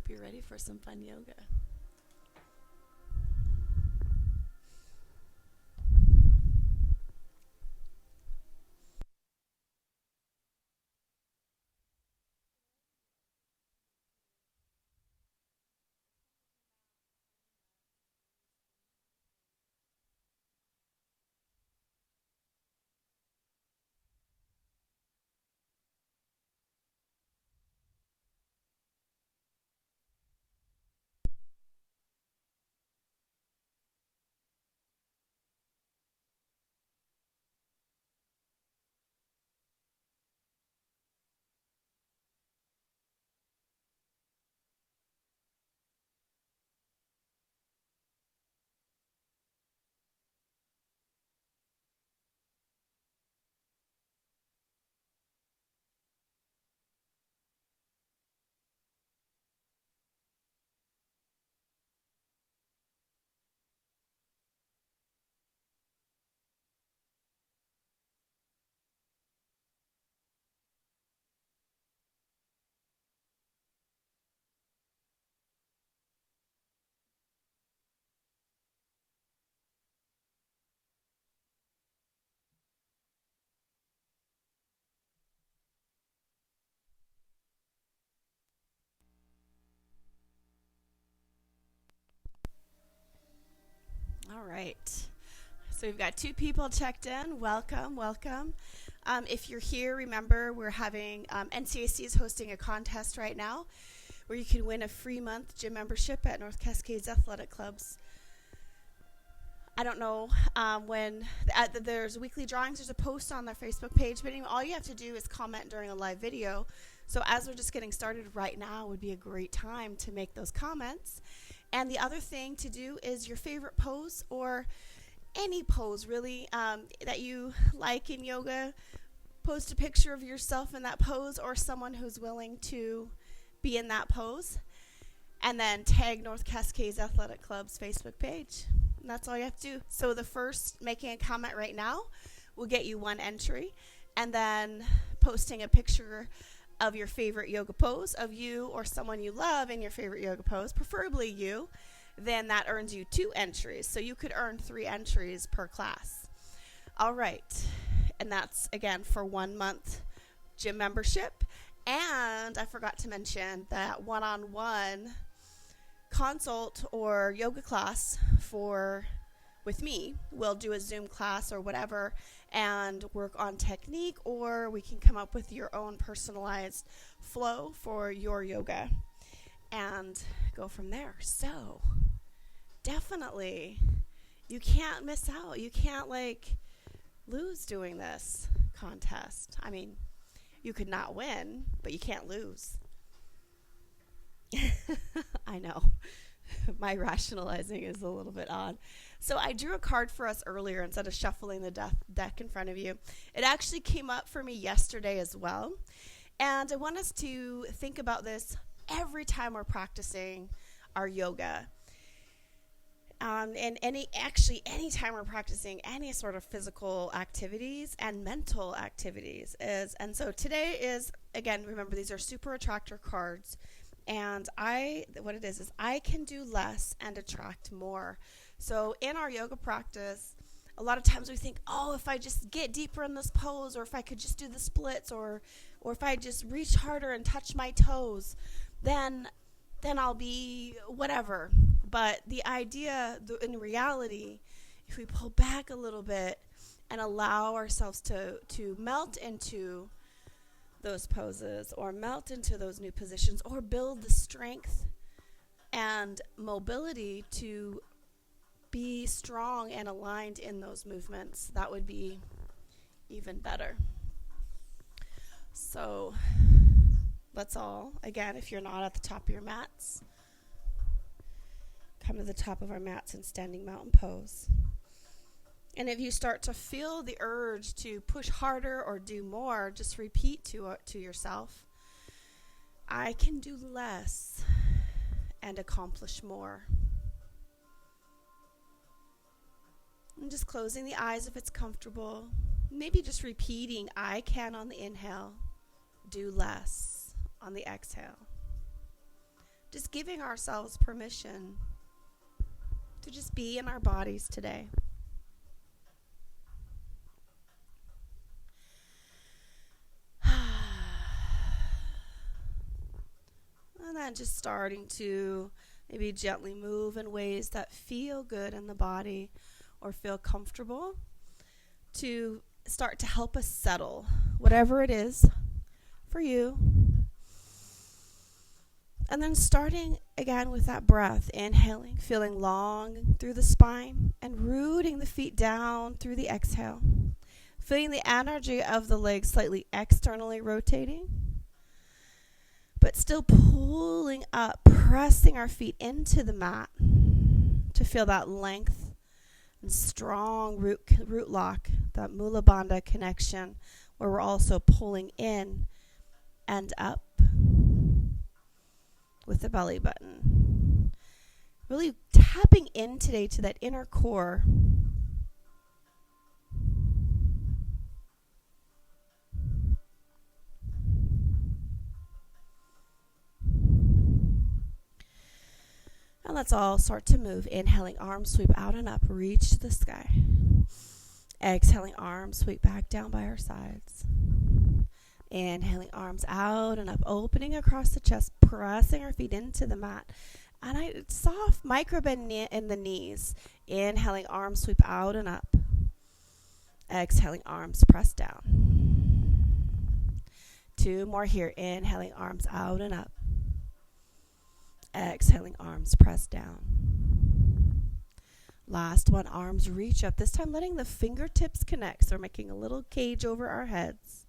hope you're ready for some fun yoga. All right. So we've got 2 people checked in. Welcome, welcome. If you're here, remember we're having NCAC is hosting a contest right now where you can win a free month gym membership at North Cascades Athletic Clubs. I don't know when there's weekly drawings. There's a post on their Facebook page, but anyway, all you have to do is comment during a live video. So as we're just getting started right now would be a great time to make those comments. And the other thing to do is your favorite pose, or any pose really that you like in yoga. Post a picture of yourself in that pose or someone who's willing to be in that pose. And then tag North Cascades Athletic Club's Facebook page. And that's all you have to do. So the first making a comment right now will get you 1 entry. And then posting a picture of your favorite yoga pose, of you or someone you love in your favorite yoga pose, preferably you, then that earns you 2 entries. So you could earn 3 entries per class. All right. And that's, again, for 1 month gym membership. And I forgot to mention that one-on-one consult or yoga class with me. We'll do a Zoom class or whatever and work on technique, or we can come up with your own personalized flow for your yoga and go from there. So definitely you can't miss out. You can't lose doing this contest. I mean, you could not win, but you can't lose. I know. My rationalizing is a little bit odd. So I drew a card for us earlier instead of shuffling the deck in front of you. It actually came up for me yesterday as well. And I want us to think about this every time we're practicing our yoga. And any time we're practicing any sort of physical activities and mental activities and so today is, again, remember these are super attractor cards. And what it is I can do less and attract more. So in our yoga practice, a lot of times we think, oh, if I just get deeper in this pose, or if I could just do the splits, or if I just reach harder and touch my toes, then I'll be whatever. But the idea, in reality, if we pull back a little bit and allow ourselves to melt into those poses, or melt into those new positions, or build the strength and mobility to be strong and aligned in those movements, that would be even better. So let's all, again, if you're not at the top of your mats, come to the top of our mats in standing mountain pose. And if you start to feel the urge to push harder or do more, just repeat to yourself, I can do less and accomplish more. And just closing the eyes if it's comfortable. Maybe just repeating, I can on the inhale, do less on the exhale. Just giving ourselves permission to just be in our bodies today. And then just starting to maybe gently move in ways that feel good in the body or feel comfortable to start to help us settle, whatever it is for you. And then starting again with that breath, inhaling, feeling long through the spine, and rooting the feet down through the exhale. Feeling the energy of the legs slightly externally rotating, but still pulling up, pressing our feet into the mat to feel that length and strong root lock, that Mula Bandha connection, where we're also pulling in and up with the belly button. Really tapping in today to that inner core. And let's all start to move. Inhaling, arms sweep out and up, reach to the sky. Exhaling, arms sweep back down by our sides. Inhaling, arms out and up, opening across the chest, pressing our feet into the mat. And soft micro bend in the knees. Inhaling, arms sweep out and up. Exhaling, arms press down. 2 more here. Inhaling, arms out and up. Exhaling, arms press down. Last one, arms reach up. This time letting the fingertips connect. So we're making a little cage over our heads.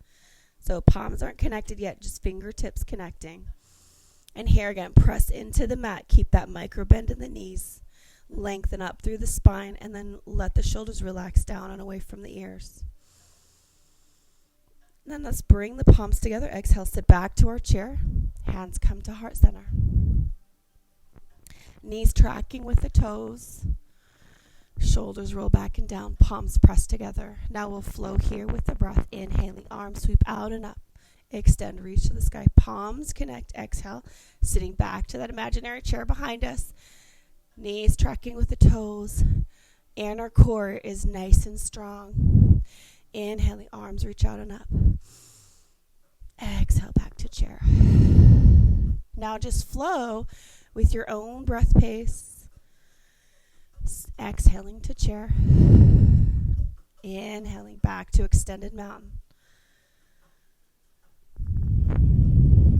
So palms aren't connected yet, just fingertips connecting. And here again, press into the mat. Keep that micro bend in the knees. Lengthen up through the spine, and then let the shoulders relax down and away from the ears. And then let's bring the palms together. Exhale, sit back to our chair. Hands come to heart center. Knees tracking with the toes. Shoulders roll back and down, palms press together. Now we'll flow here with the breath. Inhaling, arms sweep out and up. Extend, reach to the sky. Palms connect, exhale. Sitting back to that imaginary chair behind us. Knees tracking with the toes. Inner core is nice and strong. Inhaling, arms reach out and up. Exhale, back to chair. Now just flow with your own breath pace. Exhaling to chair. Inhaling back to extended mountain.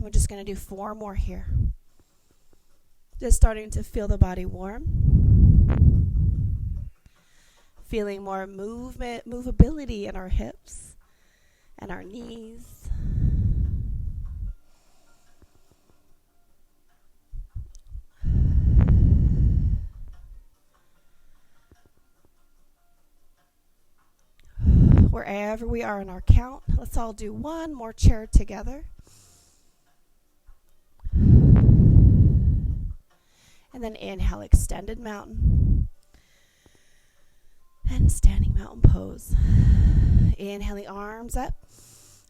We're just going to do 4 more here. Just starting to feel the body warm. Feeling more movability in our hips and our knees. Wherever we are in our count, let's all do 1 more chair together. And then inhale, extended mountain. And standing mountain pose. Inhaling, arms up.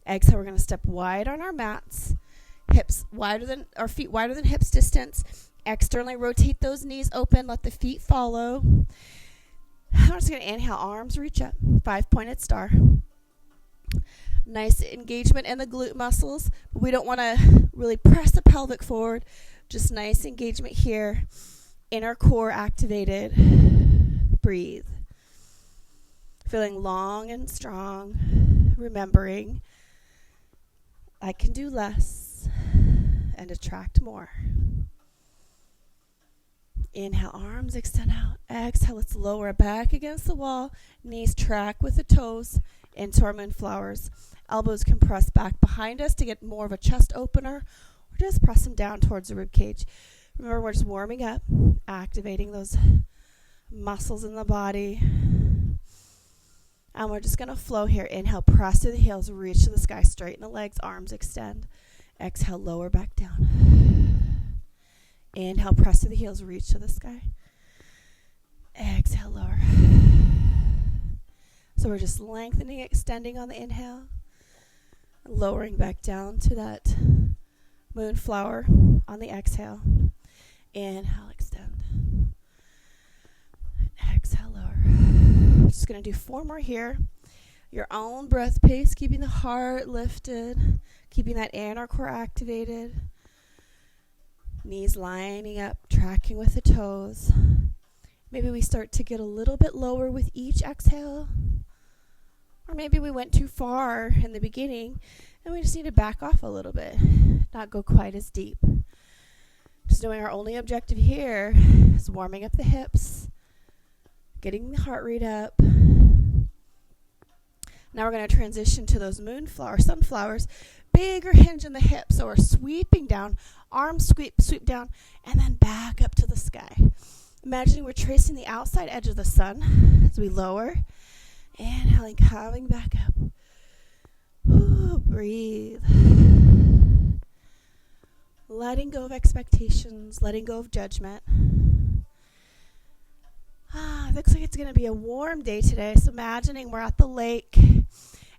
Exhale, we're going to step wide on our mats. Hips wider than, or feet wider than hips distance. Externally rotate those knees open. Let the feet follow. I'm just going to inhale, arms reach up, 5-pointed star. Nice engagement in the glute muscles. But we don't want to really press the pelvic forward. Just nice engagement here. Inner core activated. Breathe. Feeling long and strong. Remembering I can do less and attract more. Inhale, arms extend out. Exhale, let's lower back against the wall. Knees track with the toes into our moonflowers. Elbows can press back behind us to get more of a chest opener, or just press them down towards the rib cage. Remember, we're just warming up, activating those muscles in the body. And we're just going to flow here. Inhale, press through the heels, reach to the sky, straighten the legs, arms extend. Exhale, lower back down. Inhale, press to the heels, reach to the sky. Exhale, lower. So we're just lengthening, extending on the inhale. Lowering back down to that moonflower on the exhale. Inhale, extend. Exhale, lower. Just going to do 4 more here. Your own breath pace, keeping the heart lifted, keeping that inner core activated. Knees lining up, tracking with the toes. Maybe we start to get a little bit lower with each exhale. Or maybe we went too far in the beginning and we just need to back off a little bit, not go quite as deep. Just knowing our only objective here is warming up the hips, getting the heart rate up. Now we're going to transition to those sunflowers. Bigger hinge in the hips, so we're sweeping down, arms sweep down, and then back up to the sky. Imagining we're tracing the outside edge of the sun as we lower. Inhaling, coming back up. Ooh, breathe. Letting go of expectations, letting go of judgment. Looks like it's going to be a warm day today, so imagining we're at the lake and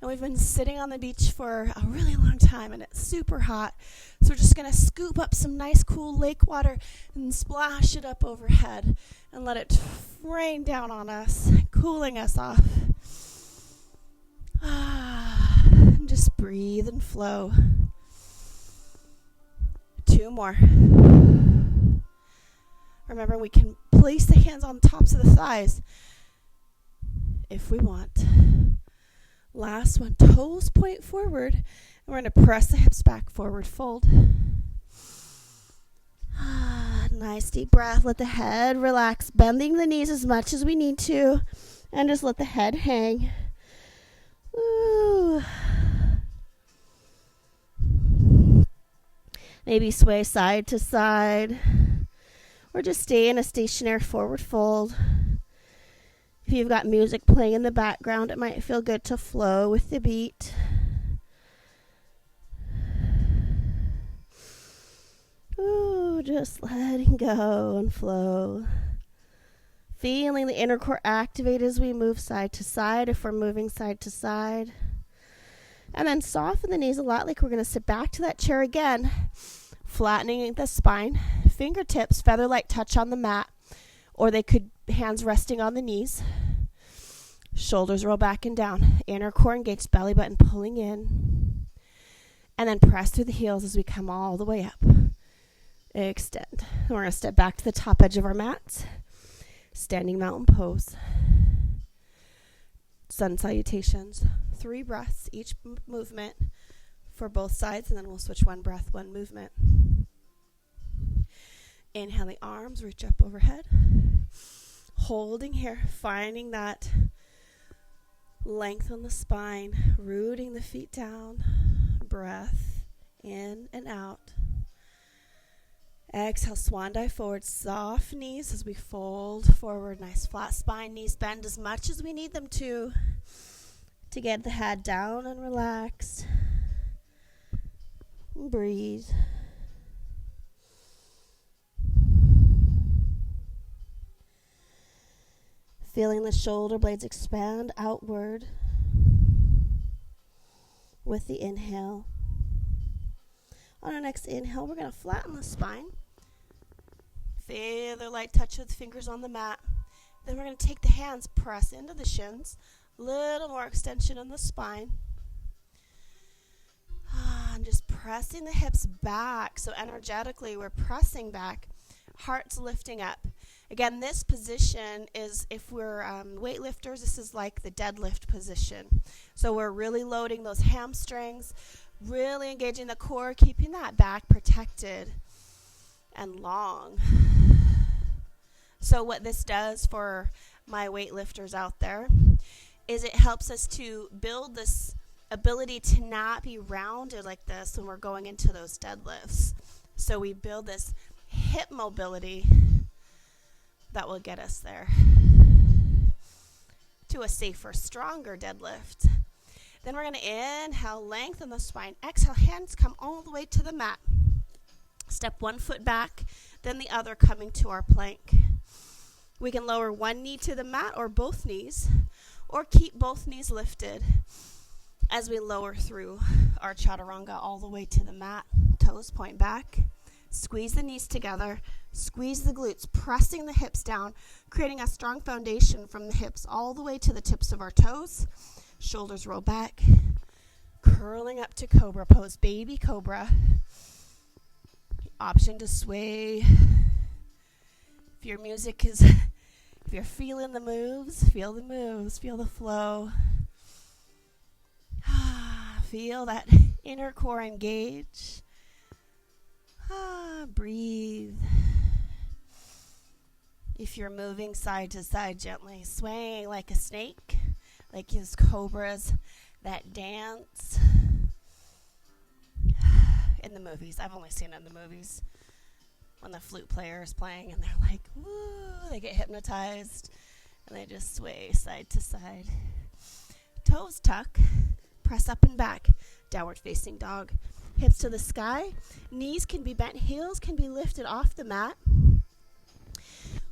we've been sitting on the beach for a really long time and it's super hot. So we're just going to scoop up some nice cool lake water and splash it up overhead and let it rain down on us, cooling us off. And just breathe and flow. 2 more. Remember, we can place the hands on the tops of the thighs if we want. Last one, toes point forward, and we're going to press the hips back, forward fold. Nice deep breath. Let the head relax, bending the knees as much as we need to, and just let the head hang. Ooh. Maybe sway side to side, or just stay in a stationary forward fold. If you've got music playing in the background, it might feel good to flow with the beat. Ooh, just letting go and flow. Feeling the inner core activate as we move side to side, if we're moving side to side. And then soften the knees a lot, like we're going to sit back to that chair again. Flattening the spine, fingertips, feather-like touch on the mat, or they could hands resting on the knees. Shoulders roll back and down. Inner core engaged, belly button pulling in. And then press through the heels as we come all the way up. Extend. And we're going to step back to the top edge of our mats. Standing mountain pose. Sun salutations. 3 breaths each movement for both sides, and then we'll switch 1 breath, 1 movement. Inhaling, arms reach up overhead. Holding here, finding that length on the spine, rooting the feet down. Breath in and out. Exhale, swan dive forward, soft knees as we fold forward. Nice flat spine, knees bend as much as we need them to get the head down and relaxed. And breathe. Feeling the shoulder blades expand outward with the inhale. On our next inhale, we're going to flatten the spine. Feel the light touch of the fingers on the mat. Then we're going to take the hands, press into the shins. Little more extension in the spine. And just pressing the hips back. So energetically, we're pressing back. Heart's lifting up. Again, this position is, if we're weightlifters, this is like the deadlift position. So we're really loading those hamstrings, really engaging the core, keeping that back protected and long. So what this does for my weightlifters out there is it helps us to build this ability to not be rounded like this when we're going into those deadlifts. So we build this hip mobility that will get us there to a safer, stronger deadlift. Then we're going to inhale, lengthen the spine. Exhale, hands come all the way to the mat. Step 1 foot back, then the other coming to our plank. We can lower 1 knee to the mat or both knees, or keep both knees lifted as we lower through our chaturanga all the way to the mat. Toes point back. Squeeze the knees together. Squeeze the glutes, pressing the hips down, creating a strong foundation from the hips all the way to the tips of our toes. Shoulders roll back, curling up to cobra pose, baby cobra. Option to sway. If your music is, if you're feeling the moves, feel the flow. Feel that inner core engage. Breathe. If you're moving side to side, gently swaying like a snake, like those cobras that dance in the movies. I've only seen it in the movies when the flute player is playing and they're like, woo, they get hypnotized and they just sway side to side. Toes tuck, press up and back, downward facing dog. Hips to the sky, knees can be bent, heels can be lifted off the mat.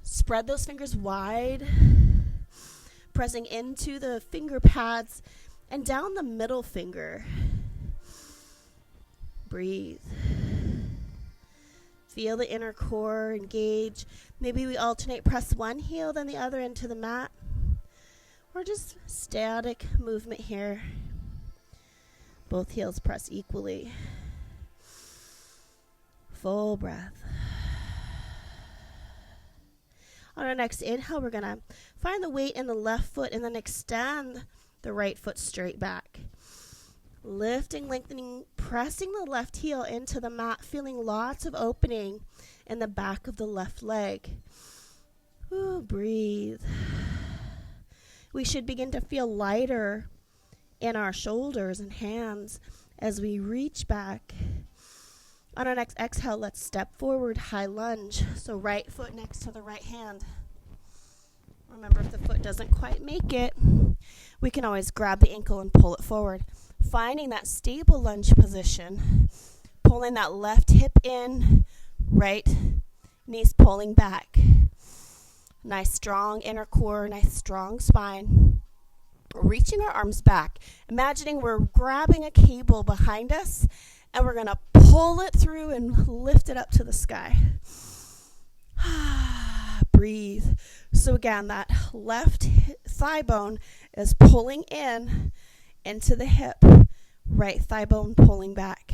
Spread those fingers wide, pressing into the finger pads and down the middle finger. Breathe. Feel the inner core engage. Maybe we alternate, press one heel, then the other into the mat. Or just static movement here. Both heels press equally. Full breath. On our next inhale, we're going to find the weight in the left foot and then extend the right foot straight back. Lifting, lengthening, pressing the left heel into the mat, feeling lots of opening in the back of the left leg. Ooh, breathe. We should begin to feel lighter in our shoulders and hands as we reach back. On our next exhale, let's step forward, high lunge. So right foot next to the right hand. Remember, if the foot doesn't quite make it, we can always grab the ankle and pull it forward. Finding that stable lunge position, pulling that left hip in, right knees pulling back. Nice strong inner core, nice strong spine. Reaching our arms back, imagining we're grabbing a cable behind us and we're going to pull it through and lift it up to the sky. Breathe. So again, that left thigh bone is pulling in into the hip, right thigh bone pulling back.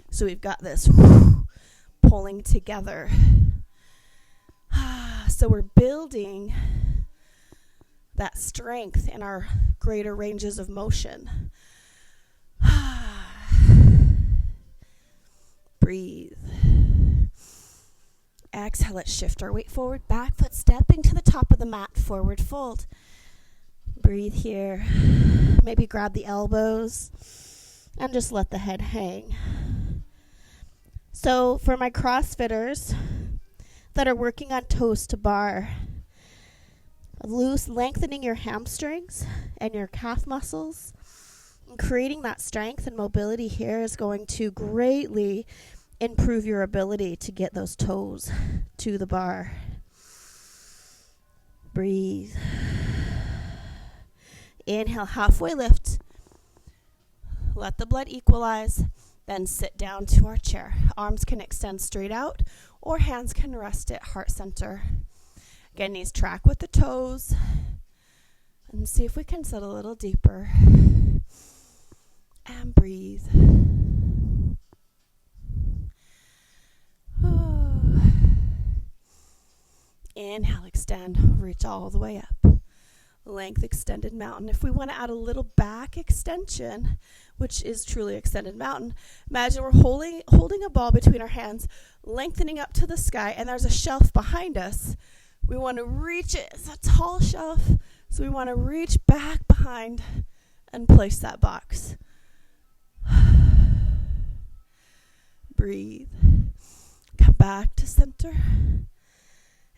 So we've got this pulling together. So we're building that strength in our greater ranges of motion. Breathe. Exhale, let's shift our weight forward, back foot stepping to the top of the mat, forward fold. Breathe here. Maybe grab the elbows and just let the head hang. So for my CrossFitters that are working on toes to bar, loose, lengthening your hamstrings and your calf muscles, and creating that strength and mobility here is going to greatly improve your ability to get those toes to the bar. Breathe. Inhale, halfway lift. Let the blood equalize. Then sit down to our chair. Arms can extend straight out or hands can rest at heart center. Again, knees track with the toes. And see if we can sit a little deeper. And breathe. Inhale, extend, reach all the way up. Length, extended mountain. If we want to add a little back extension, which is truly extended mountain, imagine we're holding a ball between our hands, lengthening up to the sky, and there's a shelf behind us. We want to reach it. It's a tall shelf, so we want to reach back behind and place that box. Breathe. Come back to center.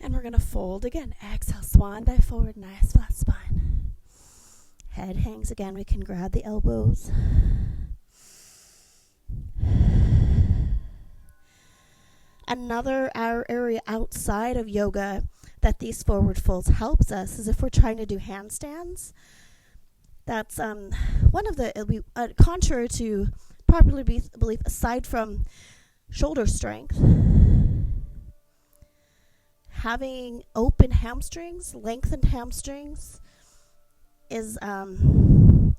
And we're going to fold again. Exhale, swan dive forward, nice flat spine. Head hangs again. We can grab the elbows. Another area outside of yoga that these forward folds helps us is if we're trying to do handstands. That's one of the, it'll be contrary to popular belief, aside from shoulder strength, having open hamstrings, lengthened hamstrings, is one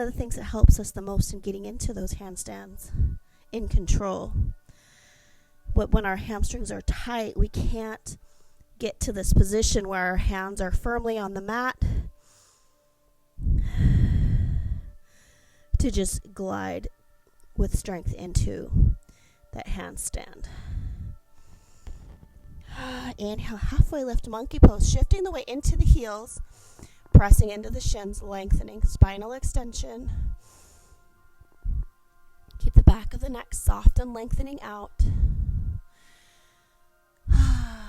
of the things that helps us the most in getting into those handstands in control. When our hamstrings are tight, we can't get to this position where our hands are firmly on the mat to just glide with strength into that handstand. Inhale, halfway lift, monkey pose, shifting the weight into the heels, pressing into the shins, lengthening spinal extension. Keep the back of the neck soft and lengthening out.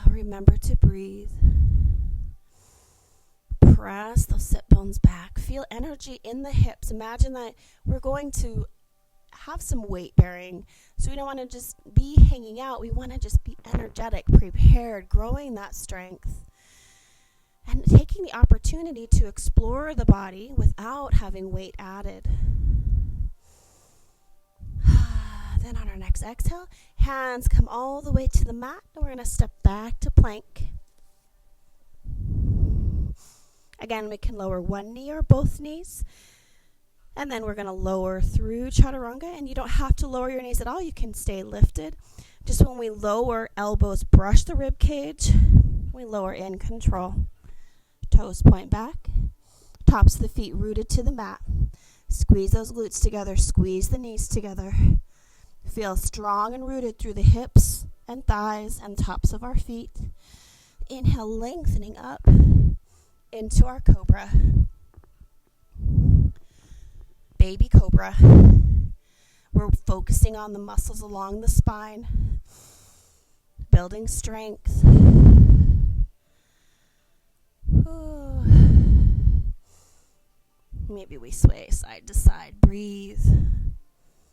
Remember to breathe. Press those sit bones back. Feel energy in the hips. Imagine that we're going to have some weight bearing. So we don't want to just be hanging out. We want to just be energetic, prepared, growing that strength. And taking the opportunity to explore the body without having weight added. Then on our next exhale, hands come all the way to the mat. And we're going to step back to plank. Again, we can lower one knee or both knees. And then we're going to lower through chaturanga. And you don't have to lower your knees at all. You can stay lifted. Just when we lower, elbows brush the rib cage. We lower in control. Toes point back. Tops of the feet rooted to the mat. Squeeze those glutes together. Squeeze the knees together. Feel strong and rooted through the hips and thighs and tops of our feet. Inhale, lengthening up into our cobra. Baby cobra. We're focusing on the muscles along the spine, building strength. Ooh. Maybe we sway side to side. Breathe.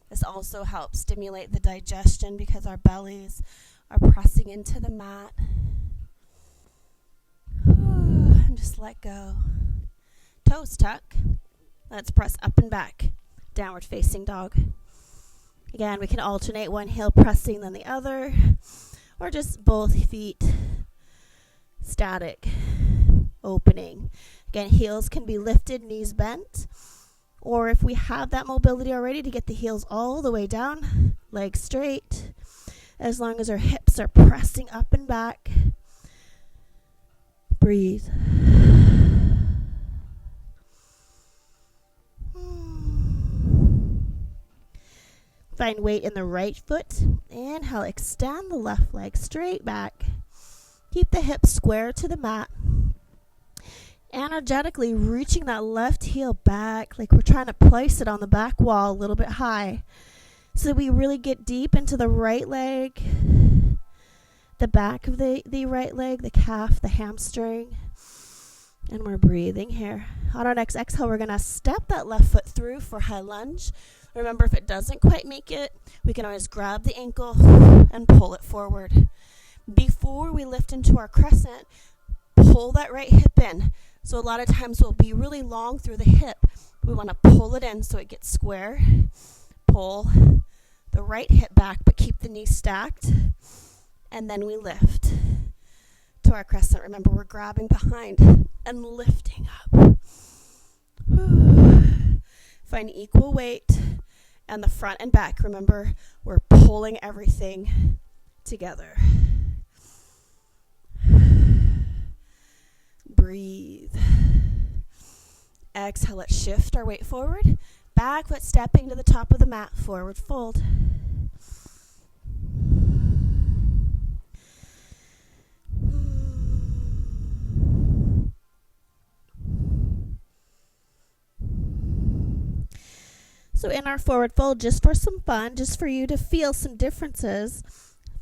This also helps stimulate the digestion because our bellies are pressing into the mat. And just let go. Toes tuck. Let's press up and back. Downward facing dog. Again, we can alternate one heel pressing then the other, or just both feet static, opening. Again, heels can be lifted, knees bent. Or if we have that mobility already, to get the heels all the way down, legs straight, as long as our hips are pressing up and back. Breathe. Find weight in the right foot. Inhale, extend the left leg straight back. Keep the hips square to the mat. Energetically reaching that left heel back like we're trying to place it on the back wall a little bit high. So we really get deep into the right leg, the back of the right leg, the calf, the hamstring. And we're breathing here. On our next exhale, we're going to step that left foot through for high lunge. Remember, if it doesn't quite make it, we can always grab the ankle and pull it forward. Before we lift into our crescent, pull that right hip in. So a lot of times we'll be really long through the hip. We want to pull it in so it gets square. Pull the right hip back, but keep the knee stacked. And then we lift to our crescent. Remember, we're grabbing behind and lifting up. Find equal weight and the front and back. Remember, we're pulling everything together. Breathe. Exhale, let's shift our weight forward. Back foot stepping to the top of the mat. Forward fold. So in our forward fold, just for some fun, just for you to feel some differences,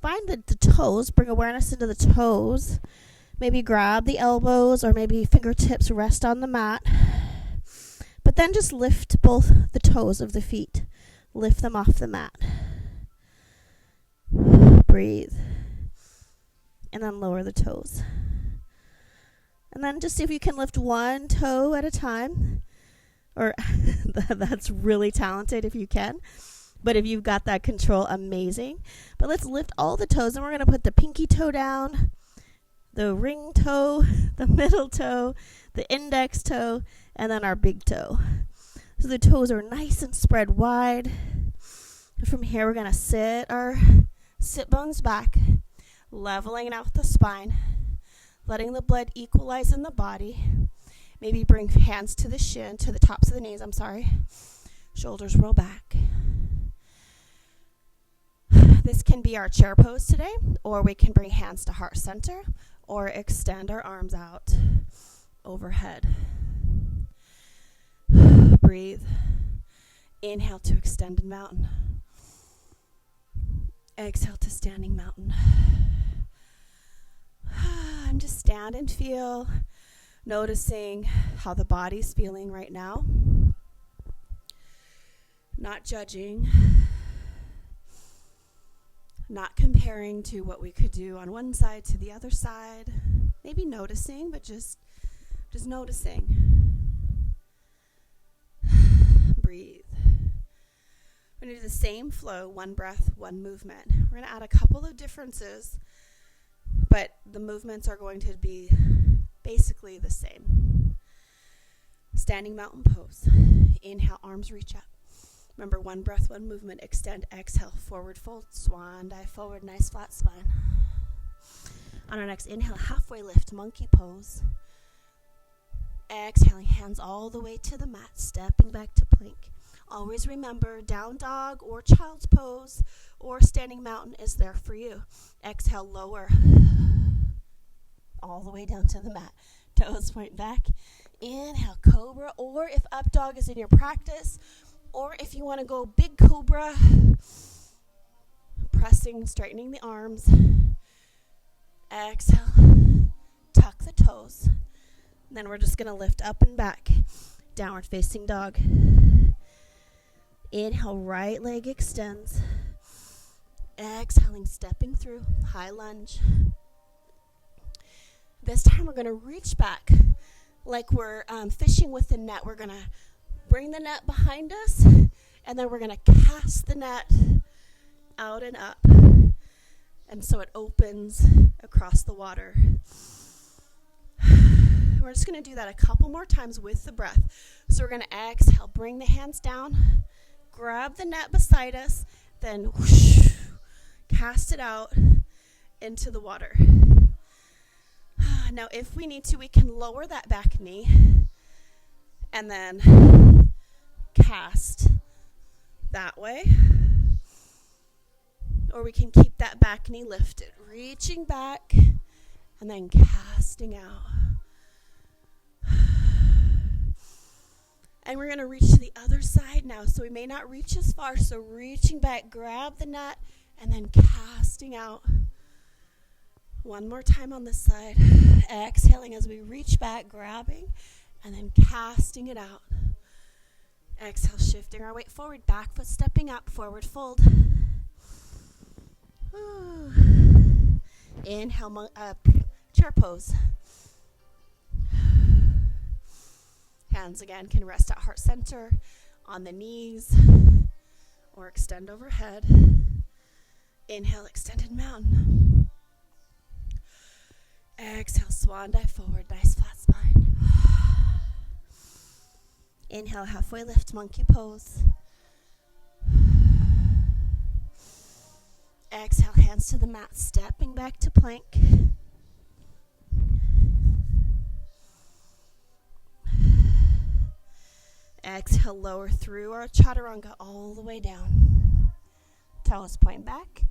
find the toes, bring awareness into the toes. Maybe grab the elbows or maybe fingertips rest on the mat. But then just lift both the toes of the feet. Lift them off the mat. Breathe. And then lower the toes. And then just see if you can lift one toe at a time. Or that's really talented if you can. But if you've got that control, amazing. But let's lift all the toes and we're going to put the pinky toe down. the ring toe, the middle toe, the index toe, and then our big toe. So the toes are nice and spread wide. And from here, we're going to sit our sit bones back, leveling out the spine, letting the blood equalize in the body. Maybe bring hands to the shin, to the tops of the knees, Shoulders roll back. This can be our chair pose today, or we can bring hands to heart center, or extend our arms out overhead. Breathe. Inhale to extended mountain. Exhale to standing mountain. And just stand and feel, noticing how the body's feeling right now. Not judging. Not comparing to what we could do on one side to the other side. Maybe noticing, but just noticing. Breathe. We're going to do the same flow, one breath, one movement. We're going to add a couple of differences, but the movements are going to be basically the same. Standing mountain pose. Inhale, arms reach up. Remember, one breath, one movement. Extend, exhale, forward fold, swan dive forward, nice flat spine. On our next inhale, halfway lift, monkey pose. Exhaling, hands all the way to the mat, stepping back to plank. Always remember, down dog or child's pose or standing mountain is there for you. Exhale, lower, all the way down to the mat. Toes point back. Inhale, cobra, or if up dog is in your practice, or if you want to go big cobra, pressing, straightening the arms. Exhale, tuck the toes. And then we're just going to lift up and back. Downward facing dog. Inhale, right leg extends. Exhaling, stepping through, high lunge. This time we're going to reach back like we're fishing with the net. We're going to bring the net behind us, and then we're going to cast the net out and up. And so it opens across the water. We're just going to do that a couple more times with the breath. So we're going to exhale, bring the hands down, grab the net beside us, then whoosh, cast it out into the water. Now, if we need to, we can lower that back knee and then cast that way. Or we can keep that back knee lifted, reaching back and then casting out. And we're going to reach to the other side now. So we may not reach as far. So reaching back, grab the net, and then casting out. One more time on this side. Exhaling as we reach back, grabbing, and then casting it out. Exhale, shifting our weight forward, back foot stepping up, forward fold. Inhale, chair pose. Hands again can rest at heart center, on the knees, or extend overhead. Inhale, extended mountain. Exhale, swan dive forward, nice flat spine. Inhale, halfway lift, monkey pose. Exhale, hands to the mat, stepping back to plank. Exhale, lower through our chaturanga all the way down. Toes point back.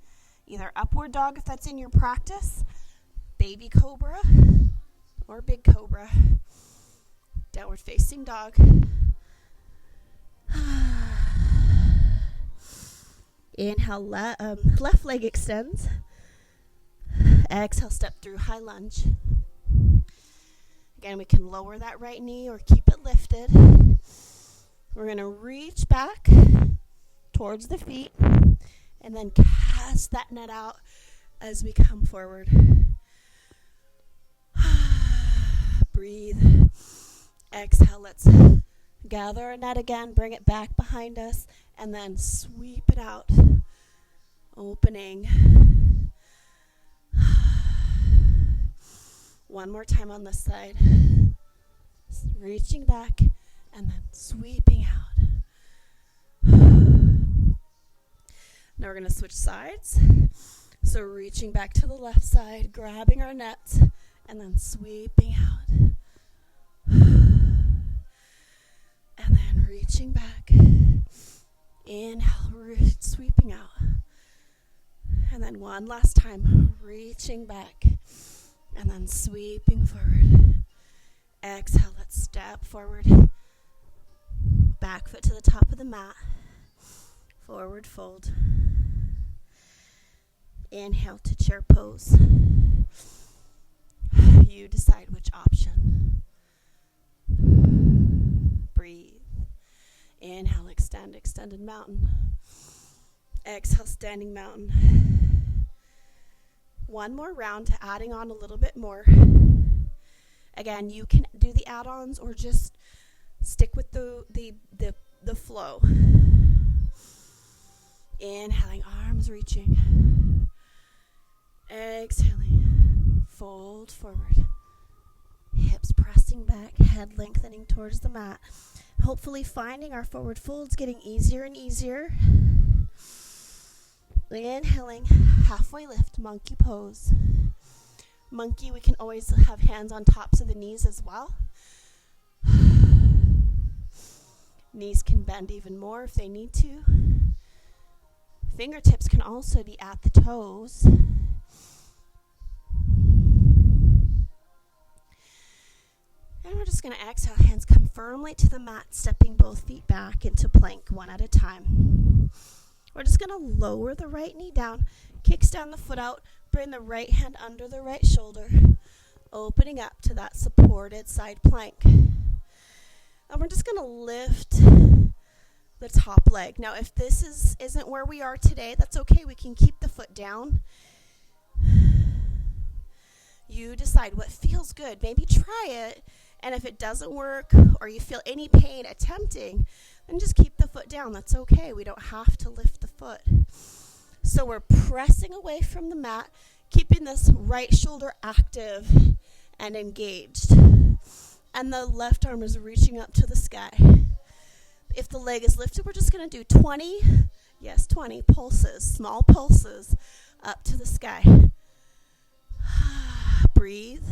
Either upward dog if that's in your practice, baby cobra, or big cobra. Downward facing dog. Inhale, left leg extends. Exhale, step through high lunge. Again, we can lower that right knee or keep it lifted. We're going to reach back towards the feet and then cast that net out as we come forward. Breathe. Exhale, let's gather our net again, bring it back behind us, and then sweep it out. Opening. One more time on this side. Reaching back and then sweeping out. Now we're going to switch sides. So reaching back to the left side, grabbing our nets, and then sweeping out. And then reaching back. Inhale, sweeping out. And then one last time, reaching back. And then sweeping forward. Exhale, let's step forward. Back foot to the top of the mat. Forward fold. Inhale to chair pose. You decide which option. Breathe. Inhale, extend, extended mountain. Exhale, standing mountain. One more round to adding on a little bit more. Again, you can do the add-ons or just stick with the flow. Inhaling, arms reaching. Exhaling, fold forward. Hips pressing back, head lengthening towards the mat. Hopefully finding our forward folds getting easier and easier. Inhaling, halfway lift, monkey pose. Monkey, we can always have hands on tops of the knees as well. Knees can bend even more if they need to. Fingertips can also be at the toes. And we're just going to exhale, hands come firmly to the mat, stepping both feet back into plank one at a time. We're just going to lower the right knee down, kicks down the foot out, bring the right hand under the right shoulder, opening up to that supported side plank. And we're just going to lift the top leg. Now, if this isn't where we are today, that's okay. We can keep the foot down. You decide what feels good. Maybe try it. And if it doesn't work or you feel any pain attempting, then just keep the foot down. That's okay. We don't have to lift the foot. So we're pressing away from the mat, keeping this right shoulder active and engaged. And the left arm is reaching up to the sky. If the leg is lifted, we're just going to do 20 pulses, small pulses up to the sky. Breathe.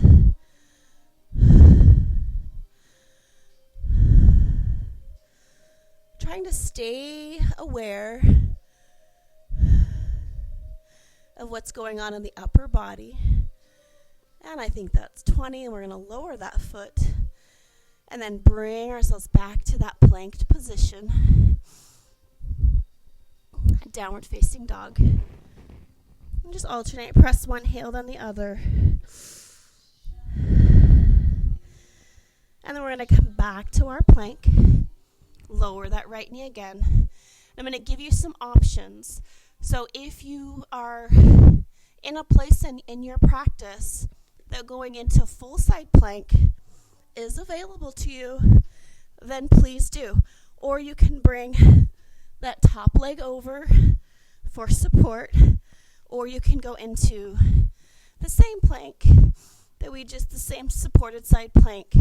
Trying to stay aware of what's going on in the upper body. And I think that's 20, and we're going to lower that foot. And then bring ourselves back to that planked position. Downward facing dog. And just alternate, press one heel then the other. And then we're going to come back to our plank. Lower that right knee again. I'm going to give you some options. So if you are in a place in your practice that going into full side plank is available to you, then please do. Or you can bring that top leg over for support, or you can go into the same plank the same supported side plank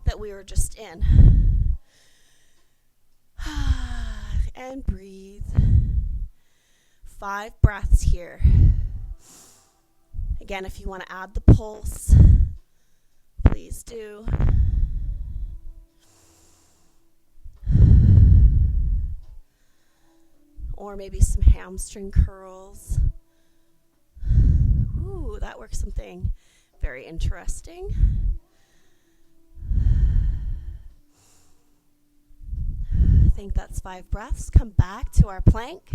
that we were just in. And breathe. 5 breaths here. Again, if you want to add the pulse, please do. Or maybe some hamstring curls. Ooh, that works something very interesting. I think that's 5 breaths. Come back to our plank.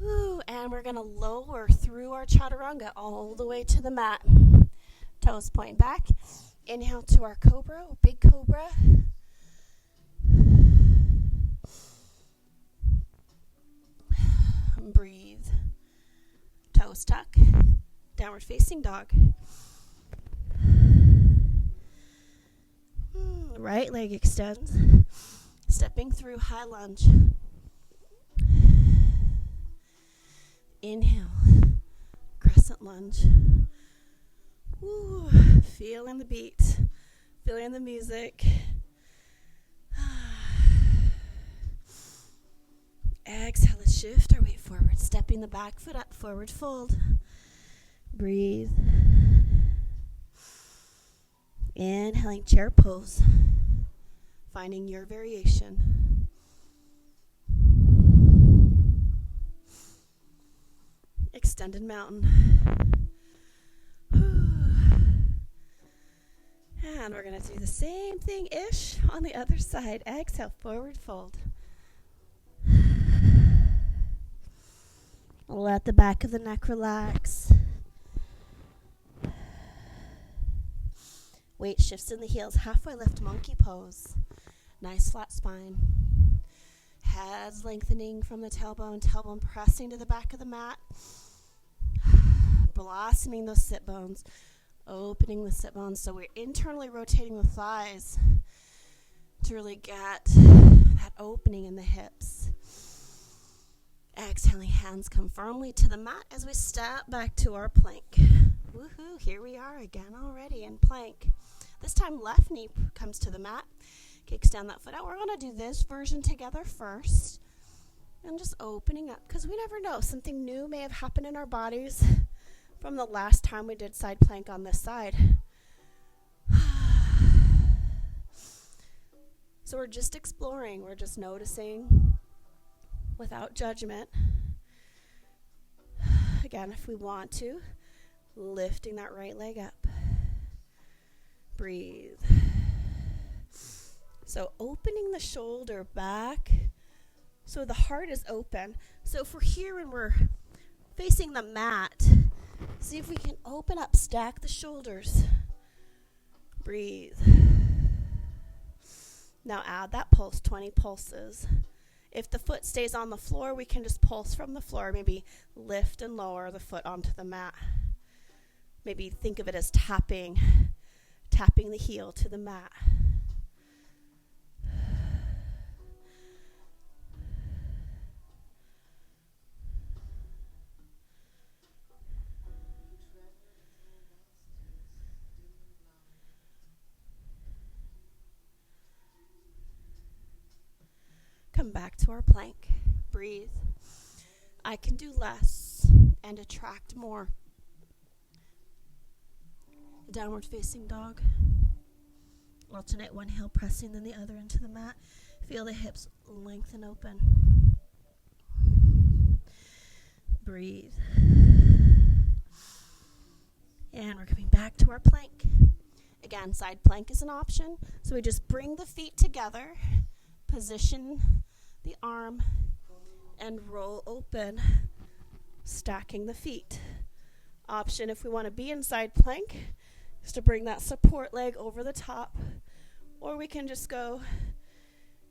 Ooh, and we're going to lower through our chaturanga all the way to the mat. Toes point back. Inhale to our cobra, or big cobra. Breathe. Toes tuck. Downward facing dog. Right leg extends. Stepping through high lunge. Inhale. Crescent lunge. Woo, feeling the beat, feeling the music. Exhale, let's shift our weight forward, stepping the back foot up, forward fold. Breathe. Inhaling, chair pose, finding your variation. Extended mountain. And we're going to do the same thing-ish on the other side. Exhale, forward fold. Let the back of the neck relax. Weight shifts in the heels. Halfway lift, monkey pose. Nice flat spine. Heads lengthening from the tailbone pressing to the back of the mat. Blossoming those sit bones. Opening the sit bones. So we're internally rotating the thighs to really get that opening in the hips. Exhaling, hands come firmly to the mat as we step back to our plank. Woohoo, here we are again already in plank. This time left knee comes to the mat, kicks down that foot out. We're going to do this version together first. And just opening up, because we never know. Something new may have happened in our bodies from the last time we did side plank on this side. So we're just exploring. We're just noticing without judgment. Again, if we want to, lifting that right leg up. Breathe. So opening the shoulder back so the heart is open. So if we're here and we're facing the mat, see if we can open up, stack the shoulders. Breathe. Now add that pulse, 20 pulses. If the foot stays on the floor, we can just pulse from the floor, maybe lift and lower the foot onto the mat. Maybe think of it as tapping the heel to the mat. Come back to our plank. Breathe. I can do less and attract more. Downward facing dog. Alternate one heel pressing then the other into the mat. Feel the hips lengthen open. Breathe. And we're coming back to our plank. Again, side plank is an option. So we just bring the feet together, position the arm, and roll open, stacking the feet. Option if we want to be in side plank is to bring that support leg over the top, or we can just go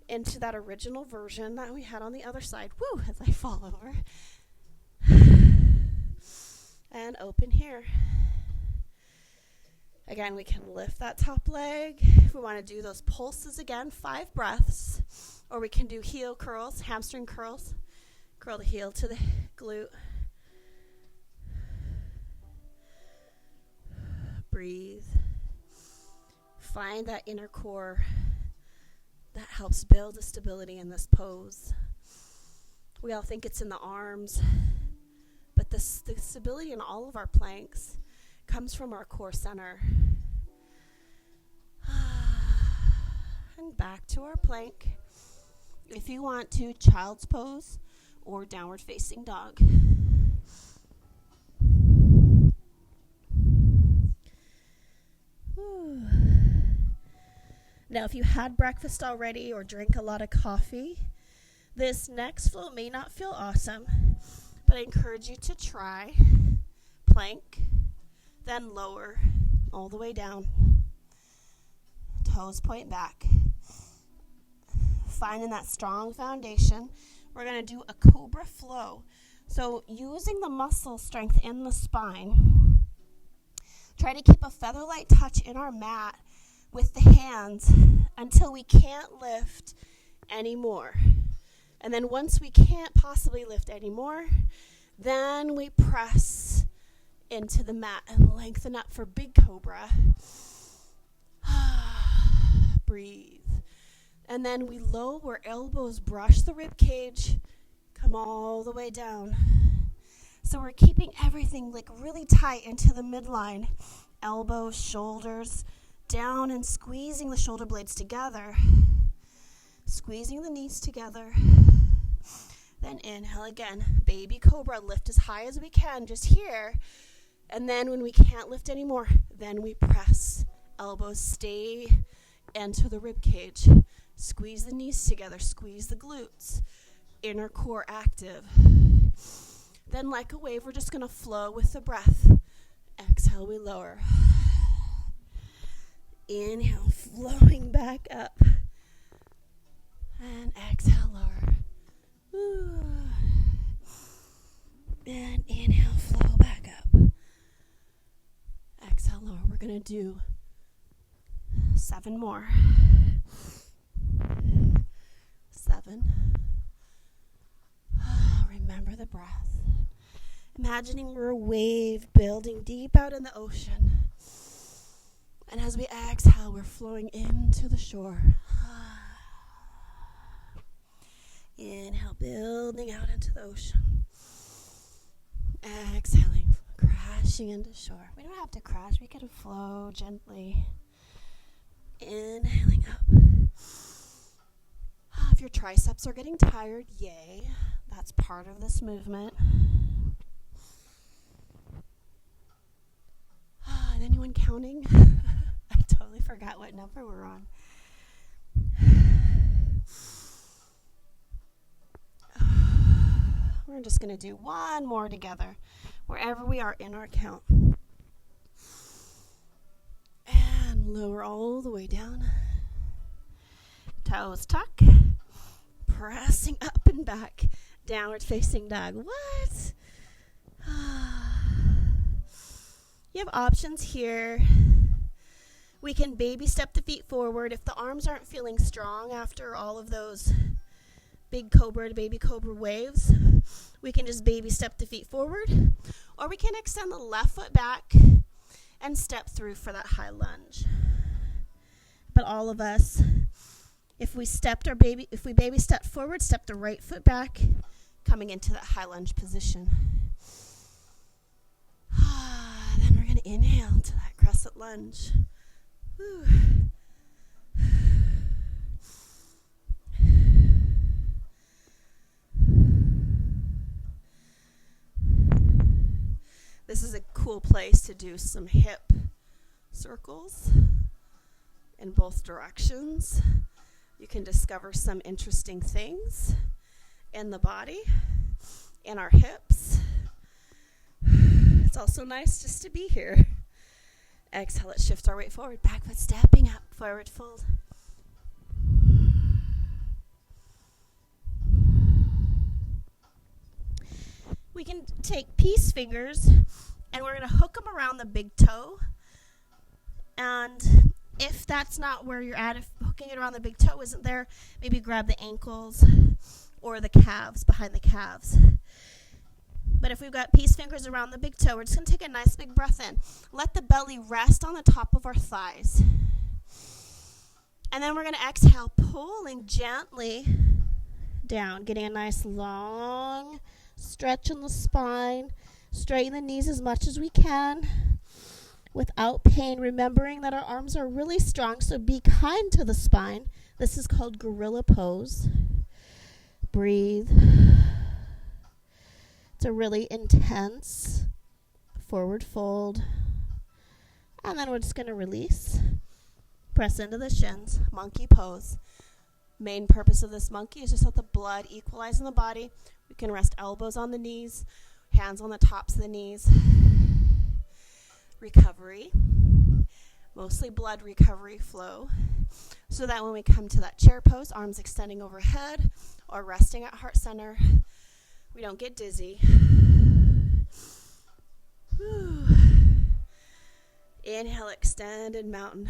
into that original version that we had on the other side. Woo, as I fall over. And open here. Again, we can lift that top leg. If we want to do those pulses again, 5 breaths. Or we can do heel curls, hamstring curls. Curl the heel to the glute. Breathe. Find that inner core that helps build the stability in this pose. We all think it's in the arms, but the stability in all of our planks comes from our core center. And back to our plank. If you want to, child's pose or downward facing dog. Now, if you had breakfast already or drink a lot of coffee, this next flow may not feel awesome, but I encourage you to try plank, then lower all the way down. Toes point back. Finding that strong foundation, we're going to do a cobra flow. So using the muscle strength in the spine, try to keep a feather-light touch in our mat with the hands until we can't lift anymore. And then once we can't possibly lift anymore, then we press into the mat and lengthen up for big cobra. Breathe. And then we lower, elbows brush the rib cage, come all the way down. So we're keeping everything like really tight into the midline. Elbows, shoulders, down and squeezing the shoulder blades together. Squeezing the knees together. Then inhale again. Baby cobra, lift as high as we can, just here. And then when we can't lift anymore, then we press. Elbows stay into the rib cage. Squeeze the knees together, squeeze the glutes. Inner core active. Then like a wave, we're just going to flow with the breath. Exhale, we lower. Inhale, flowing back up. And exhale, lower. Ooh. And inhale, flow back up. Exhale, lower. We're going to do 7 more. 7. Remember the breath. Imagining we're a wave building deep out in the ocean. And as we exhale, we're flowing into the shore. Inhale, building out into the ocean. Exhaling, crashing into shore. We don't have to crash, we can flow gently. Inhaling up. If your triceps are getting tired, yay. That's part of this movement. Anyone counting? I totally forgot what number we're on. We're just going to do one more together, wherever we are in our count. And lower all the way down. Toes tuck. Pressing up and back. Downward facing dog. What? You have options here. We can baby step the feet forward. If the arms aren't feeling strong after all of those big cobra to baby cobra waves, we can just baby step the feet forward. Or we can extend the left foot back and step through for that high lunge. But all of us, if we baby step forward, step the right foot back, coming into that high lunge position. Then we're going to inhale to that crescent lunge. Whew. This is a cool place to do some hip circles in both directions. You can discover some interesting things in the body, in our hips. It's also nice just to be here. Exhale, let's shift our weight forward. Back foot stepping up, forward fold. We can take peace fingers and we're going to hook them around the big toe. And if that's not where you're at, if hooking it around the big toe isn't there, maybe grab the ankles or the calves, behind the calves. But if we've got peace fingers around the big toe, we're just going to take a nice big breath in. Let the belly rest on the top of our thighs. And then we're going to exhale, pulling gently down, getting a nice long stretch in the spine. Straighten the knees as much as we can without pain, remembering that our arms are really strong, so be kind to the spine. This is called gorilla pose. Breathe. It's a really intense forward fold. And then we're just going to release. Press into the shins. Monkey pose. Main purpose of this monkey is just let the blood equalize in the body. We can rest elbows on the knees, hands on the tops of the knees. Recovery. Mostly blood recovery flow. So that when we come to that chair pose, arms extending overhead or resting at heart center, we don't get dizzy. Whew. Inhale, extended mountain.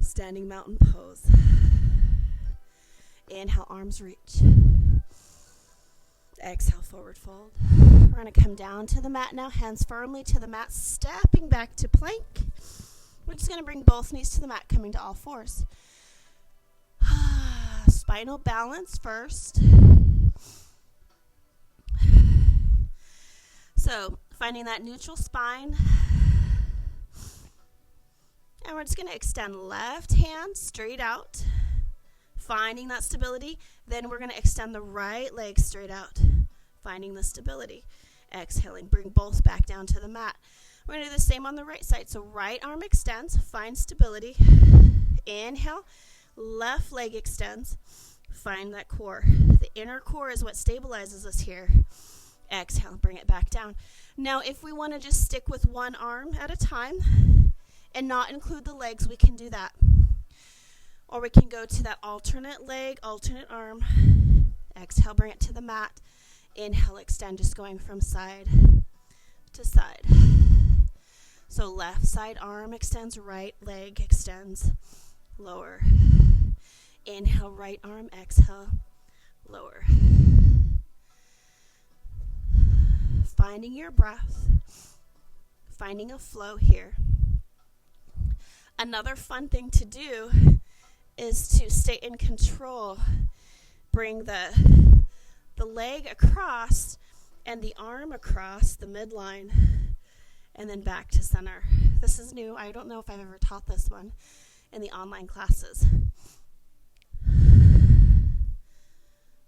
Standing mountain pose. Inhale, arms reach. Exhale, forward fold. We're going to come down to the mat now, hands firmly to the mat, stepping back to plank. We're just going to bring both knees to the mat, coming to all fours. Spinal balance first. So, finding that neutral spine. And we're just going to extend left hand straight out, finding that stability. Then we're going to extend the right leg straight out, finding the stability. Exhaling, bring both back down to the mat. We're going to do the same on the right side. So right arm extends, find stability. Inhale, left leg extends, find that core. The inner core is what stabilizes us here. Exhale, bring it back down. Now, if we want to just stick with one arm at a time and not include the legs, we can do that. Or we can go to that alternate leg, alternate arm. Exhale, bring it to the mat. Inhale, extend, just going from side to side. So left side arm extends, right leg extends, lower. Inhale, right arm, exhale, lower. Finding your breath, finding a flow here. Another fun thing to do is to stay in control. Bring the leg across and the arm across the midline and then back to center. This is new. I don't know if I've ever taught this one in the online classes.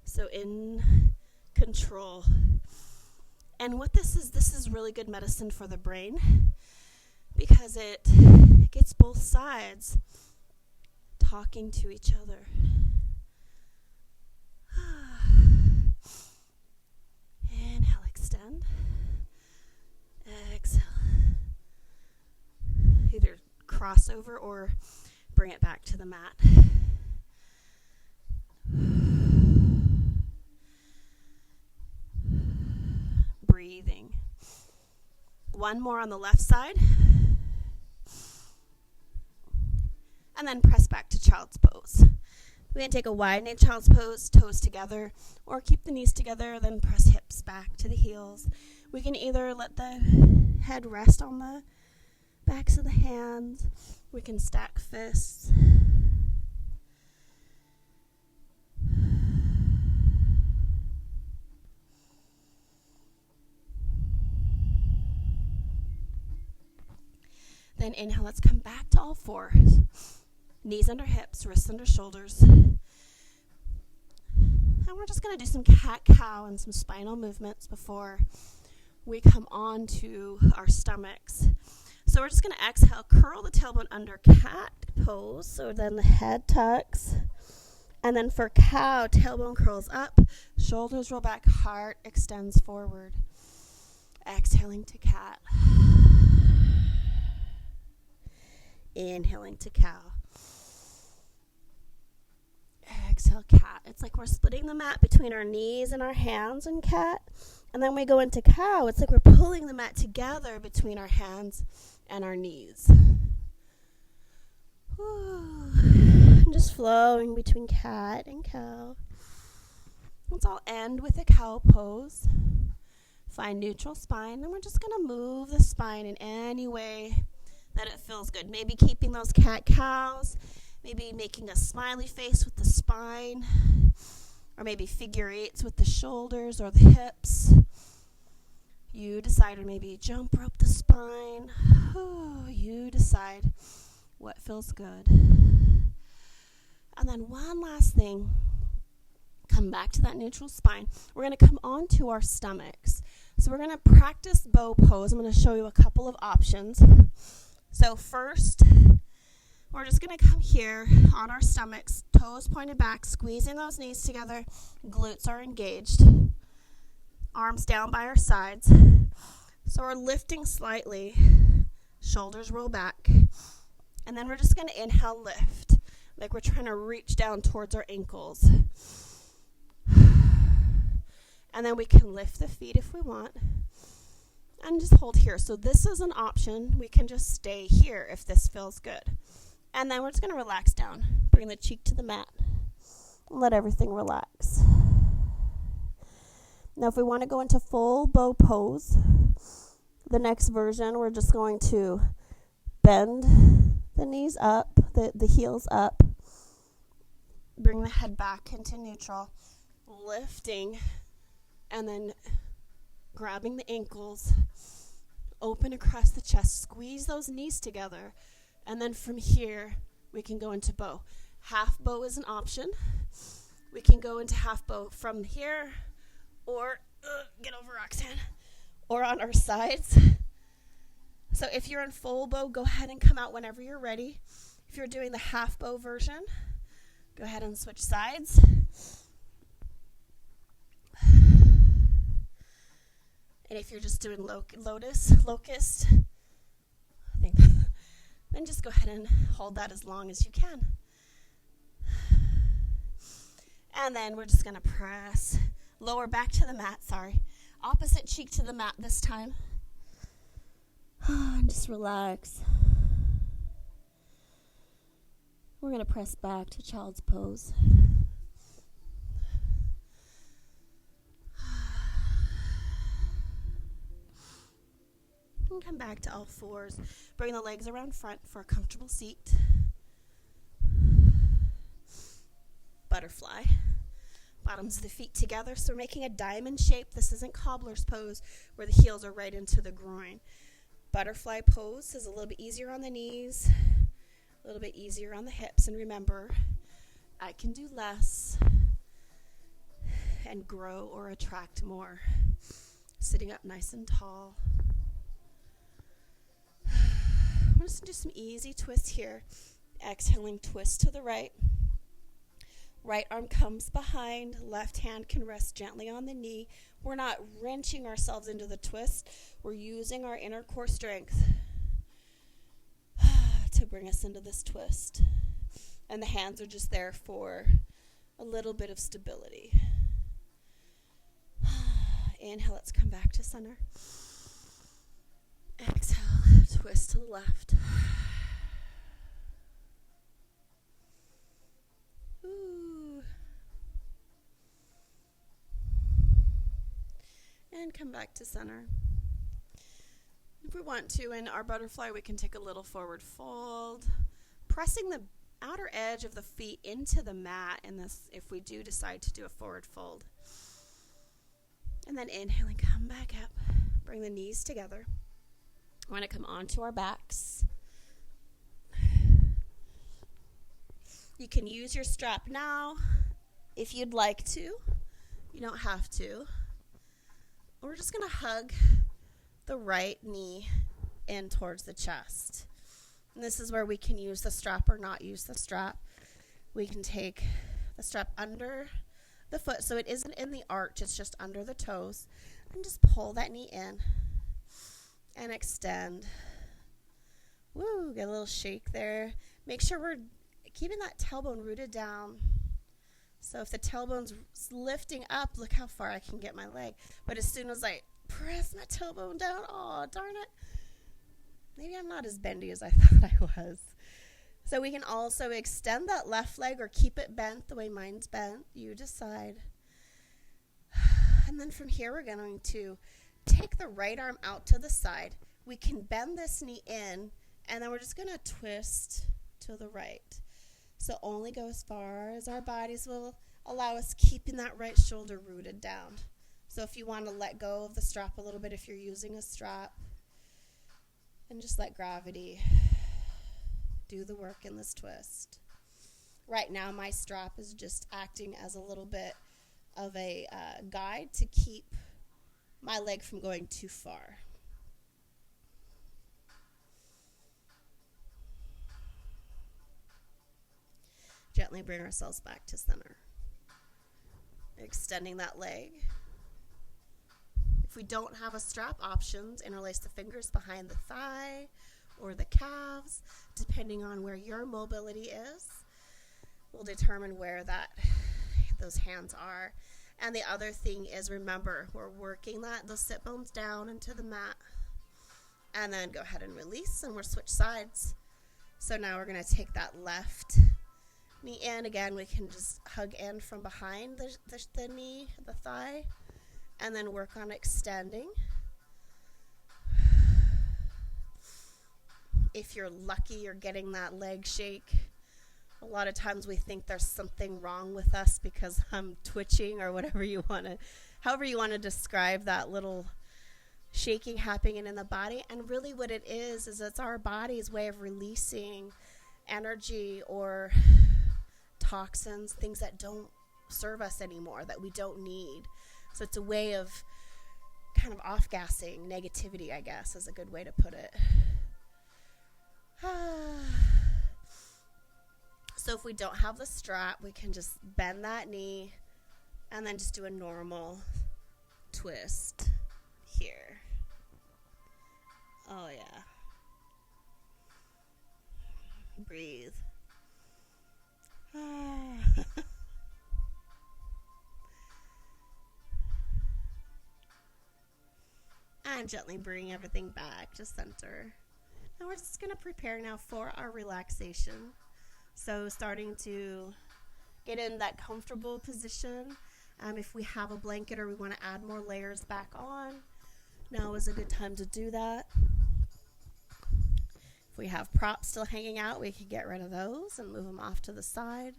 So in control. And what this is really good medicine for the brain because it gets both sides talking to each other. Inhale, extend. Exhale. Either cross over or bring it back to the mat. Breathing. One more on the left side. And then press back to child's pose. We can take a wide neck child's pose, toes together, or keep the knees together, then press hips back to the heels. We can either let the head rest on the backs of the hands. We can stack fists. Then inhale, let's come back to all fours. Knees under hips, wrists under shoulders. And we're just going to do some cat-cow and some spinal movements before we come on to our stomachs. So we're just going to exhale, curl the tailbone under cat pose. So then the head tucks. And then for cow, tailbone curls up, shoulders roll back, heart extends forward. Exhaling to cat. Inhaling to cow. Exhale, cat. It's like we're splitting the mat between our knees and our hands in cat. And then we go into cow. It's like we're pulling the mat together between our hands and our knees. And just flowing between cat and cow. Let's all end with a cow pose. Find neutral spine. And we're just going to move the spine in any way that it feels good. Maybe keeping those cat-cows. Maybe making a smiley face with the spine. Or maybe figure eights with the shoulders or the hips. You decide, or maybe jump rope the spine. You decide what feels good. And then one last thing. Come back to that neutral spine. We're going to come onto our stomachs. So we're going to practice bow pose. I'm going to show you a couple of options. So first, we're just going to come here on our stomachs, toes pointed back, squeezing those knees together, glutes are engaged, arms down by our sides. So we're lifting slightly, shoulders roll back, and then we're just going to inhale, lift, like we're trying to reach down towards our ankles. And then we can lift the feet if we want. And just hold here. So this is an option. We can just stay here if this feels good. And then we're just going to relax down. Bring the cheek to the mat. Let everything relax. Now if we want to go into full bow pose, the next version, we're just going to bend the knees up, the heels up, bring the head back into neutral, lifting, and then grabbing the ankles, open across the chest, squeeze those knees together, and then from here, we can go into bow. Half bow is an option. We can go into half bow from here, or, get over Roxanne, or on our sides. So if you're in full bow, go ahead and come out whenever you're ready. If you're doing the half bow version, go ahead and switch sides. And if you're just doing locust, I think, then just go ahead and hold that as long as you can. And then we're just going to press lower back to the mat, opposite cheek to the mat this time. And just relax. We're going to press back to child's pose. And come back to all fours. Bring the legs around front for a comfortable seat. Butterfly. Bottoms of the feet together. So we're making a diamond shape. This isn't cobbler's pose where the heels are right into the groin. Butterfly pose is a little bit easier on the knees, a little bit easier on the hips. And remember, I can do less and grow or attract more. Sitting up nice and tall. We're just going to do some easy twists here. Exhaling, twist to the right. Right arm comes behind. Left hand can rest gently on the knee. We're not wrenching ourselves into the twist. We're using our inner core strength to bring us into this twist. And the hands are just there for a little bit of stability. Inhale, let's come back to center. Exhale, twist to the left. Ooh. And come back to center. If we want to, in our butterfly, we can take a little forward fold, pressing the outer edge of the feet into the mat in this, if we do decide to do a forward fold. And then inhaling, come back up. Bring the knees together. We're going to come onto our backs. You can use your strap now if you'd like to. You don't have to. We're just going to hug the right knee in towards the chest. And this is where we can use the strap or not use the strap. We can take the strap under the foot so it isn't in the arch, it's just under the toes. And just pull that knee in and extend. Woo, get a little shake there. Make sure we're keeping that tailbone rooted down. So if the tailbone's lifting up, look how far I can get my leg. But as soon as I press my tailbone down, oh, darn it. Maybe I'm not as bendy as I thought I was. So we can also extend that left leg or keep it bent the way mine's bent. You decide. And then from here, we're going to take the right arm out to the side. We can bend this knee in, and then we're just going to twist to the right. So only go as far as our bodies will allow us, keeping that right shoulder rooted down. So if you want to let go of the strap a little bit, if you're using a strap, and just let gravity do the work in this twist. Right now, my strap is just acting as a little bit of a guide to keep my leg from going too far. Gently bring ourselves back to center. Extending that leg. If we don't have a strap, options, interlace the fingers behind the thigh or the calves, depending on where your mobility is, will determine where those hands are. And the other thing is, remember, we're working those sit bones down into the mat. And then go ahead and release, and we'll switch sides. So now we're going to take that left knee in. Again, we can just hug in from behind the knee, the thigh. And then work on extending. If you're lucky, you're getting that leg shake. A lot of times we think there's something wrong with us because I'm twitching or however you want to describe that little shaking happening in the body. And really what it is it's our body's way of releasing energy or toxins, things that don't serve us anymore, that we don't need. So it's a way of kind of off-gassing negativity, I guess, is a good way to put it. So if we don't have the strap, we can just bend that knee and then just do a normal twist here. Oh, yeah. Breathe. And gently bring everything back to center. Now we're just going to prepare now for our relaxation. So starting to get in that comfortable position. If we have a blanket or we want to add more layers back on, now is a good time to do that. If we have props still hanging out, we can get rid of those and move them off to the side.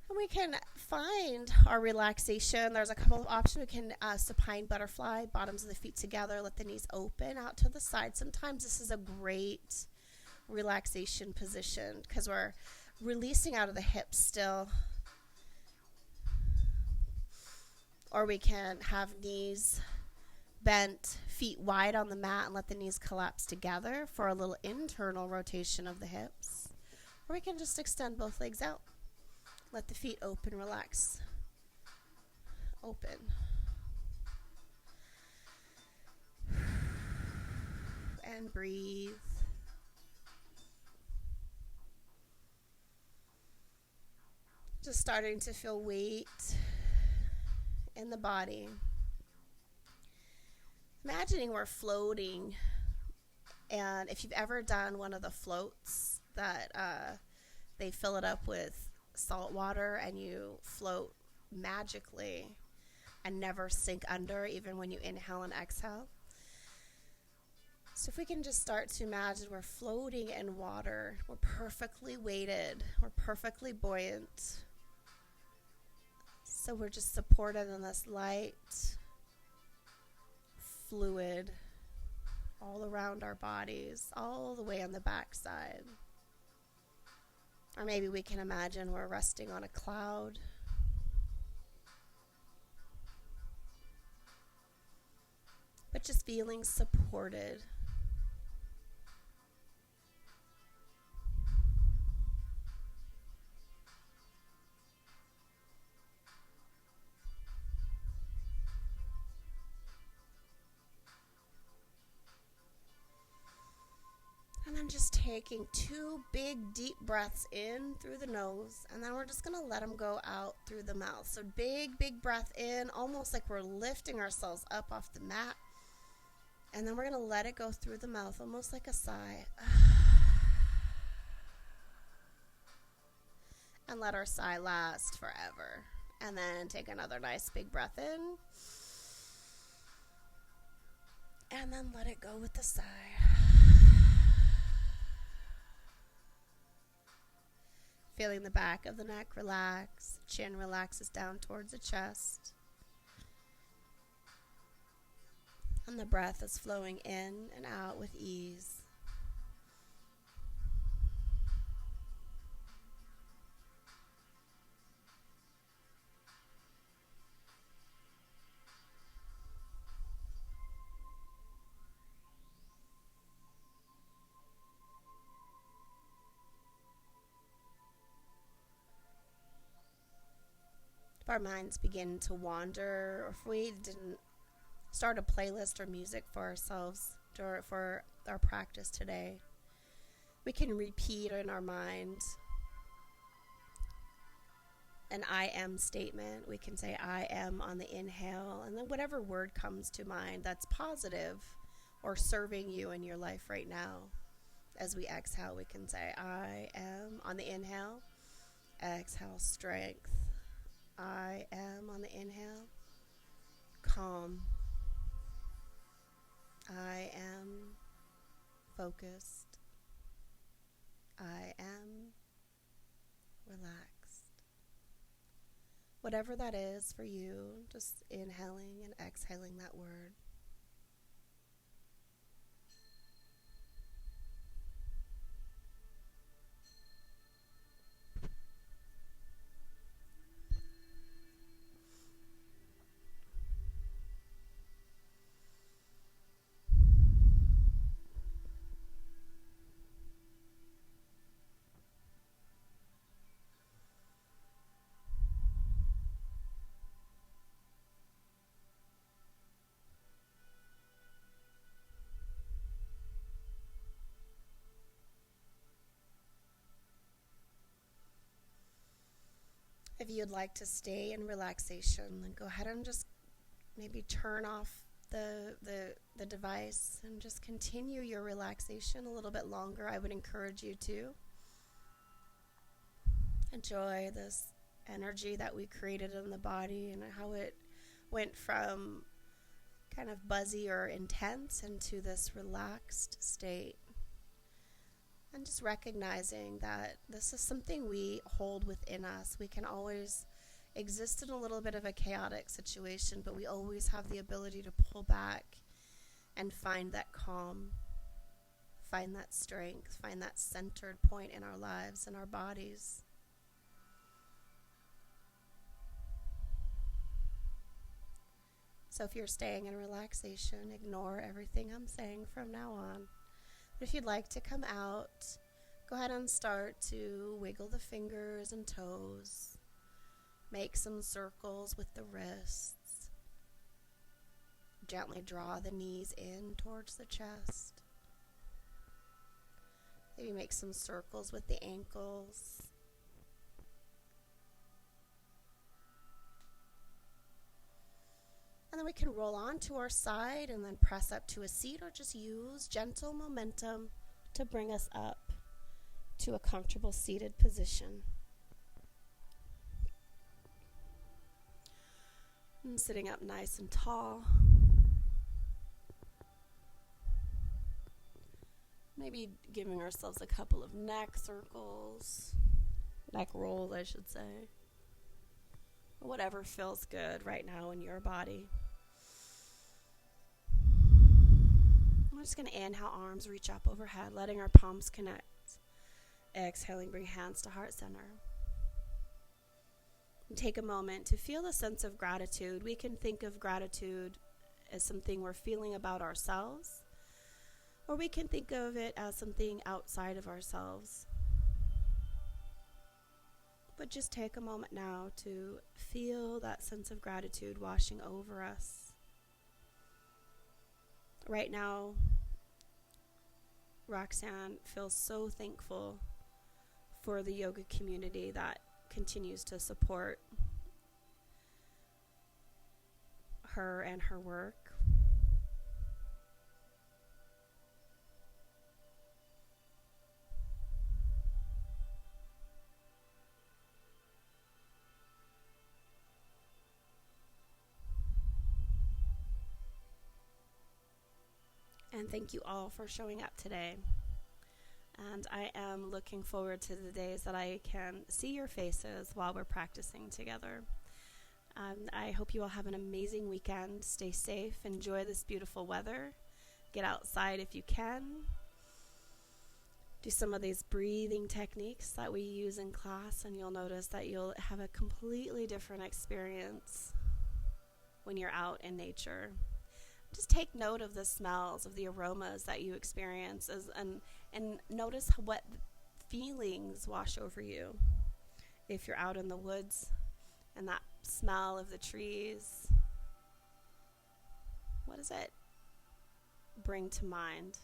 And we can find our relaxation. There's a couple of options. We can supine butterfly, bottoms of the feet together, let the knees open out to the side. Sometimes this is a great relaxation position because we're releasing out of the hips still. Or we can have knees bent, feet wide on the mat, and let the knees collapse together for a little internal rotation of the hips. Or we can just extend both legs out. Let the feet open, relax. Open. And breathe. Just starting to feel weight in the body. Imagining we're floating, and if you've ever done one of the floats that they fill it up with salt water and you float magically and never sink under, even when you inhale and exhale. So if we can just start to imagine we're floating in water, we're perfectly weighted, we're perfectly buoyant. So we're just supported in this light fluid all around our bodies, all the way on the backside. Or maybe we can imagine we're resting on a cloud. But just feeling supported. And then just taking 2 big deep breaths in through the nose, and then we're just going to let them go out through the mouth. So big breath in, almost like we're lifting ourselves up off the mat. And then we're going to let it go through the mouth, almost like a sigh. And let our sigh last forever. And then take another nice big breath in. And then let it go with the sigh. Feeling the back of the neck relax. Chin relaxes down towards the chest. And the breath is flowing in and out with ease. If our minds begin to wander, or if we didn't start a playlist or music for ourselves for our practice today, we can repeat in our mind an I am statement. We can say I am on the inhale, and then whatever word comes to mind that's positive or serving you in your life right now. As we exhale, we can say I am on the inhale. Exhale, strength. I am on the inhale. calm. I am focused. I am relaxed. Whatever that is for you, just inhaling and exhaling that word. If you'd like to stay in relaxation, then go ahead and just maybe turn off the device and just continue your relaxation a little bit longer. I would encourage you to enjoy this energy that we created in the body and how it went from kind of buzzy or intense into this relaxed state. And just recognizing that this is something we hold within us. We can always exist in a little bit of a chaotic situation, but we always have the ability to pull back and find that calm, find that strength, find that centered point in our lives and our bodies. So if you're staying in relaxation, ignore everything I'm saying from now on. But if you'd like to come out, go ahead and start to wiggle the fingers and toes. Make some circles with the wrists. Gently draw the knees in towards the chest. Maybe make some circles with the ankles. And then we can roll onto our side and then press up to a seat, or just use gentle momentum to bring us up to a comfortable seated position. And sitting up nice and tall. Maybe giving ourselves a couple of neck circles, neck rolls, I should say. Whatever feels good right now in your body. I'm just going to inhale, arms reach up overhead, letting our palms connect. Exhaling, bring hands to heart center. And take a moment to feel a sense of gratitude. We can think of gratitude as something we're feeling about ourselves, or we can think of it as something outside of ourselves. But just take a moment now to feel that sense of gratitude washing over us. Right now, Roxanne feels so thankful for the yoga community that continues to support her and her work. And thank you all for showing up today. And I am looking forward to the days that I can see your faces while we're practicing together. I hope you all have an amazing weekend. Stay safe. Enjoy this beautiful weather. Get outside if you can. Do some of these breathing techniques that we use in class, and you'll notice that you'll have a completely different experience when you're out in nature. Just take note of the smells, of the aromas that you experience, and notice what feelings wash over you. If you're out in the woods and that smell of the trees, what does it bring to mind?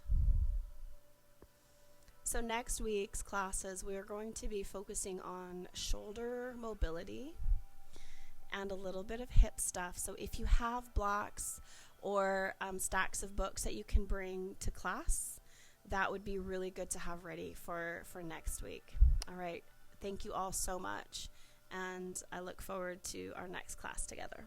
So next week's classes, we are going to be focusing on shoulder mobility and a little bit of hip stuff. So if you have blocks or stacks of books that you can bring to class, that would be really good to have ready for next week. All right. Thank you all so much, and I look forward to our next class together.